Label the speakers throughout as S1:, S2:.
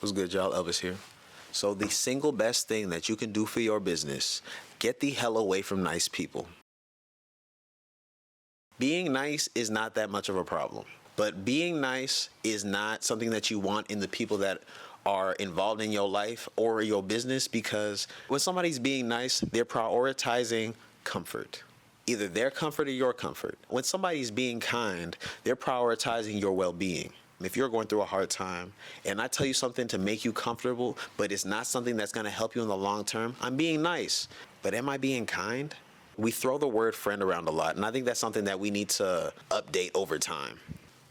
S1: What's good, y'all? Elvis here. So the single best thing that you can do for your business, get the hell away from nice people. Being nice is not that much of a problem, but being nice is not something that you want in the people that are involved in your life or your business, because when somebody's being nice, they're prioritizing comfort. Either their comfort or your comfort. When somebody's being kind, they're prioritizing your well-being. If you're going through a hard time and I tell you something to make you comfortable, but it's not something that's going to help you in the long term, I'm being nice. But am I being kind? We throw the word friend around a lot, and I think that's something that we need to update over time.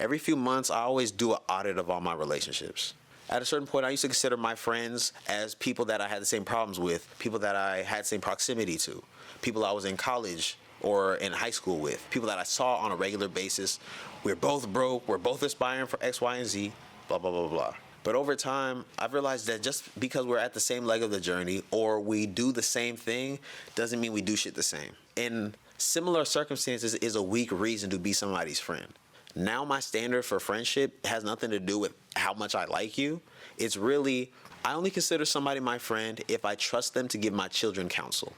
S1: Every few months, I always do an audit of all my relationships. At a certain point, I used to consider my friends as people that I had the same problems with, people that I had the same proximity to, people I was in college or in high school with, people that I saw on a regular basis. We're both broke, we're both aspiring for X, Y, and Z, blah, blah, blah, blah. But over time, I've realized that just because we're at the same leg of the journey or we do the same thing doesn't mean we do shit the same. In similar circumstances is a weak reason to be somebody's friend. Now my standard for friendship has nothing to do with how much I like you. It's really, I only consider somebody my friend if I trust them to give my children counsel.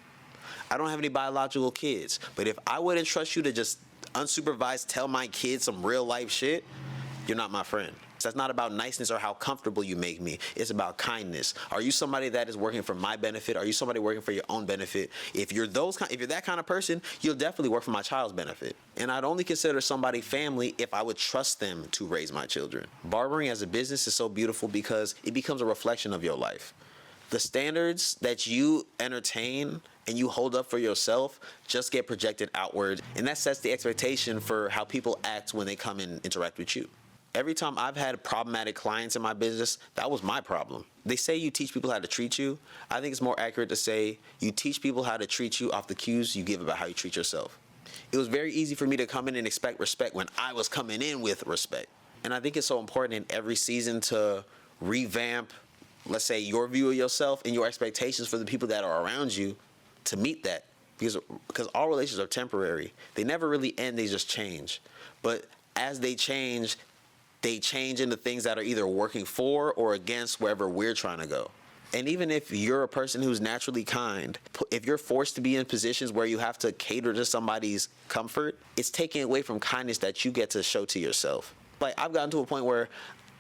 S1: I don't have any biological kids, but if I wouldn't trust you to just unsupervised tell my kids some real life shit, you're not my friend. So that's not about niceness or how comfortable you make me. It's about kindness. Are you somebody that is working for my benefit? Are you somebody working for your own benefit? If you're that kind of person, you'll definitely work for my child's benefit. And I'd only consider somebody family if I would trust them to raise my children. Barbering as a business is so beautiful because it becomes a reflection of your life. The standards that you entertain and you hold up for yourself just get projected outward, and that sets the expectation for how people act when they come and interact with you. Every time I've had problematic clients in my business, that was my problem. They say you teach people how to treat you. I think it's more accurate to say you teach people how to treat you off the cues you give about how you treat yourself. It was very easy for me to come in and expect respect when I was coming in with respect. And I think it's so important in every season to revamp, let's say, your view of yourself and your expectations for the people that are around you to meet that. Because all relations are temporary. They never really end, they just change. But as they change into things that are either working for or against wherever we're trying to go. And even if you're a person who's naturally kind, if you're forced to be in positions where you have to cater to somebody's comfort, it's taking away from kindness that you get to show to yourself. Like, I've gotten to a point where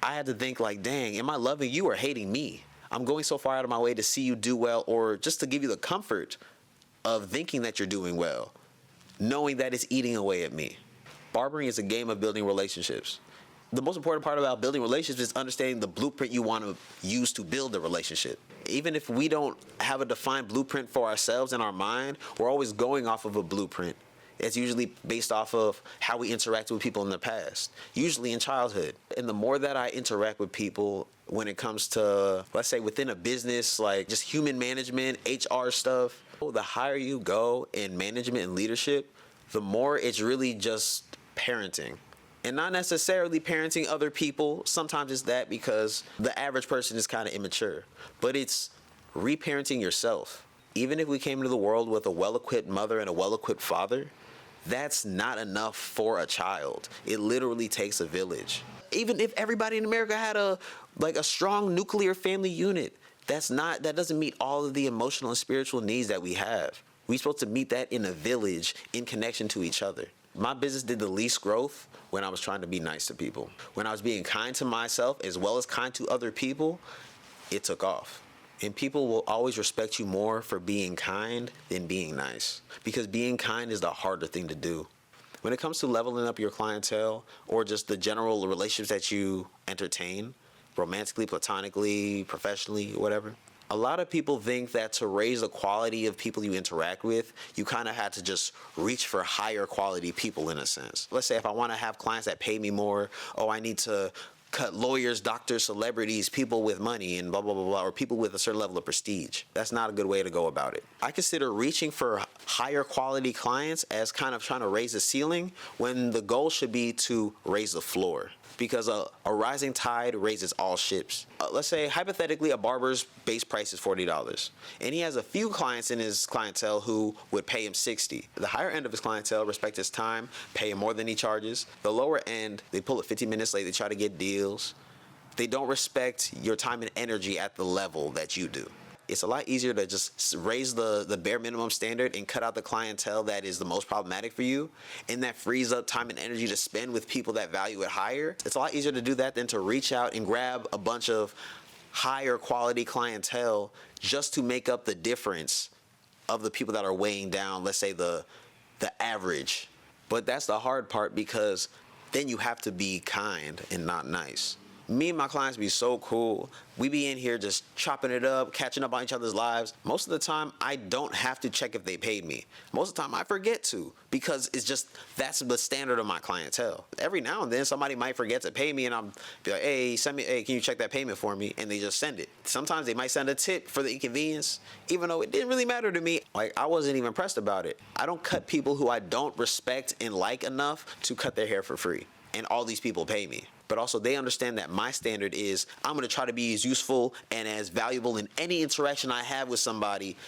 S1: I had to think like, dang, am I loving you or hating me? I'm going so far out of my way to see you do well or just to give you the comfort of thinking that you're doing well, knowing that it's eating away at me. Barbering is a game of building relationships. The most important part about building relationships is understanding the blueprint you want to use to build a relationship. Even if we don't have a defined blueprint for ourselves in our mind, we're always going off of a blueprint. It's usually based off of how we interacted with people in the past, usually in childhood. And the more that I interact with people when it comes to, let's say, within a business, like just human management, HR stuff, the higher you go in management and leadership, the more it's really just parenting. And not necessarily parenting other people. Sometimes it's that because the average person is kind of immature. But it's reparenting yourself. Even if we came into the world with a well-equipped mother and a well-equipped father, that's not enough for a child. It literally takes a village. Even if everybody in America had a strong nuclear family unit, that doesn't meet all of the emotional and spiritual needs that we have. We're supposed to meet that in a village in connection to each other. My business did the least growth when I was trying to be nice to people. When I was being kind to myself as well as kind to other people, it took off. And people will always respect you more for being kind than being nice, because being kind is the harder thing to do. When it comes to leveling up your clientele or just the general relationships that you entertain, romantically, platonically, professionally, whatever, a lot of people think that to raise the quality of people you interact with, you kind of have to just reach for higher quality people in a sense. Let's say if I want to have clients that pay me more, I need to cut lawyers, doctors, celebrities, people with money and blah, blah, blah, blah, or people with a certain level of prestige. That's not a good way to go about it. I consider reaching for higher quality clients as kind of trying to raise the ceiling when the goal should be to raise the floor. Because a rising tide raises all ships. Let's say, hypothetically, a barber's base price is $40, and he has a few clients in his clientele who would pay him $60. The higher end of his clientele respect his time, pay him more than he charges. The lower end, they pull it 15 minutes late, they try to get deals. They don't respect your time and energy at the level that you do. It's a lot easier to just raise the bare minimum standard and cut out the clientele that is the most problematic for you, and that frees up time and energy to spend with people that value it higher. It's a lot easier to do that than to reach out and grab a bunch of higher quality clientele just to make up the difference of the people that are weighing down, let's say, the average. But that's the hard part, because then you have to be kind and not nice. Me and my clients be so cool. We be in here just chopping it up, catching up on each other's lives. Most of the time, I don't have to check if they paid me. Most of the time, I forget to, because it's just, that's the standard of my clientele. Every now and then, somebody might forget to pay me, and I'm be like, hey, can you check that payment for me? And they just send it. Sometimes they might send a tip for the inconvenience, even though it didn't really matter to me. Like, I wasn't even pressed about it. I don't cut people who I don't respect and like enough to cut their hair for free. And all these people pay me. But also, they understand that my standard is I'm going to try to be as useful and as valuable in any interaction I have with somebody,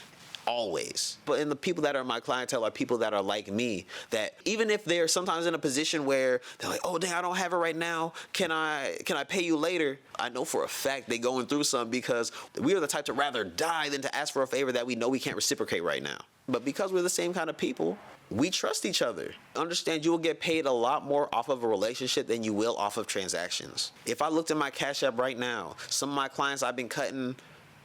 S1: always. But and the people that are my clientele are people that are like me, that even if they're sometimes in a position where they're like, oh dang, I don't have it right now, can I pay you later? I know for a fact they're going through something, because we are the type to rather die than to ask for a favor that we know we can't reciprocate right now. But because we're the same kind of people, we trust each other. Understand, you will get paid a lot more off of a relationship than you will off of transactions. If I looked at my Cash App right now, some of my clients I've been cutting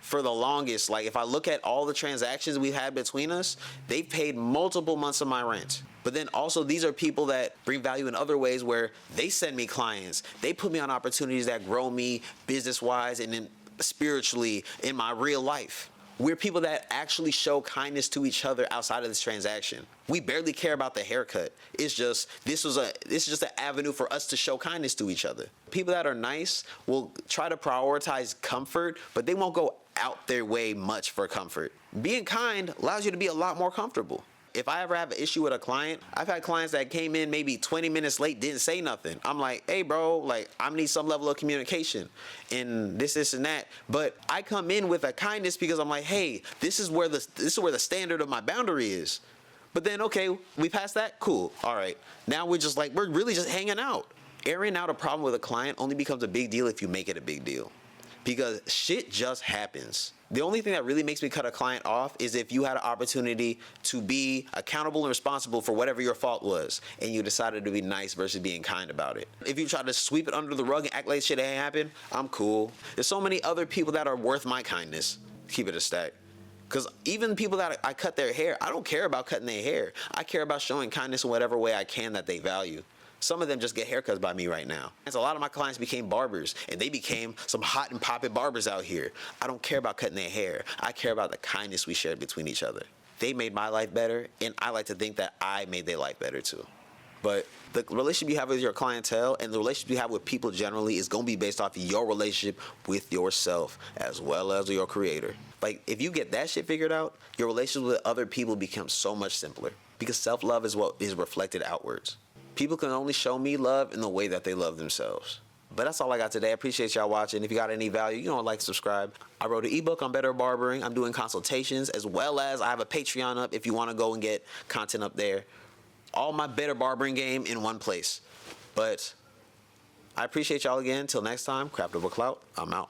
S1: for the longest, like if I look at all the transactions we've had between us, they've paid multiple months of my rent. But then also, these are people that bring value in other ways, where they send me clients. They put me on opportunities that grow me business-wise and then spiritually in my real life. We're people that actually show kindness to each other outside of this transaction. We barely care about the haircut. It's just, this is just an avenue for us to show kindness to each other. People that are nice will try to prioritize comfort, but they won't go out their way much for comfort. Being kind allows you to be a lot more comfortable. If I ever have an issue with a client, I've had clients that came in maybe 20 minutes late, didn't say nothing. I'm like, hey bro, like I need some level of communication and this and that. But I come in with a kindness, because I'm like, hey, this is where the standard of my boundary is. But then, okay, we passed that, cool, all right. Now we're really just hanging out. Airing out a problem with a client only becomes a big deal if you make it a big deal, because shit just happens. The only thing that really makes me cut a client off is if you had an opportunity to be accountable and responsible for whatever your fault was, and you decided to be nice versus being kind about it. If you try to sweep it under the rug and act like shit ain't happened, I'm cool. There's so many other people that are worth my kindness. Keep it a stack. Because even people that I cut their hair, I don't care about cutting their hair. I care about showing kindness in whatever way I can that they value. Some of them just get haircuts by me right now. And so a lot of my clients became barbers, and they became some hot and poppin' barbers out here. I don't care about cutting their hair. I care about the kindness we shared between each other. They made my life better, and I like to think that I made their life better too. But the relationship you have with your clientele and the relationship you have with people generally is going to be based off of your relationship with yourself as well as your creator. Like, if you get that shit figured out, your relationship with other people becomes so much simpler, because self-love is what is reflected outwards. People can only show me love in the way that they love themselves. But that's all I got today. I appreciate y'all watching. If you got any value, like, subscribe. I wrote an ebook on better barbering. I'm doing consultations, as well as I have a Patreon up if you want to go and get content up there. All my better barbering game in one place. But I appreciate y'all again. Till next time, Craft Over Clout. I'm out.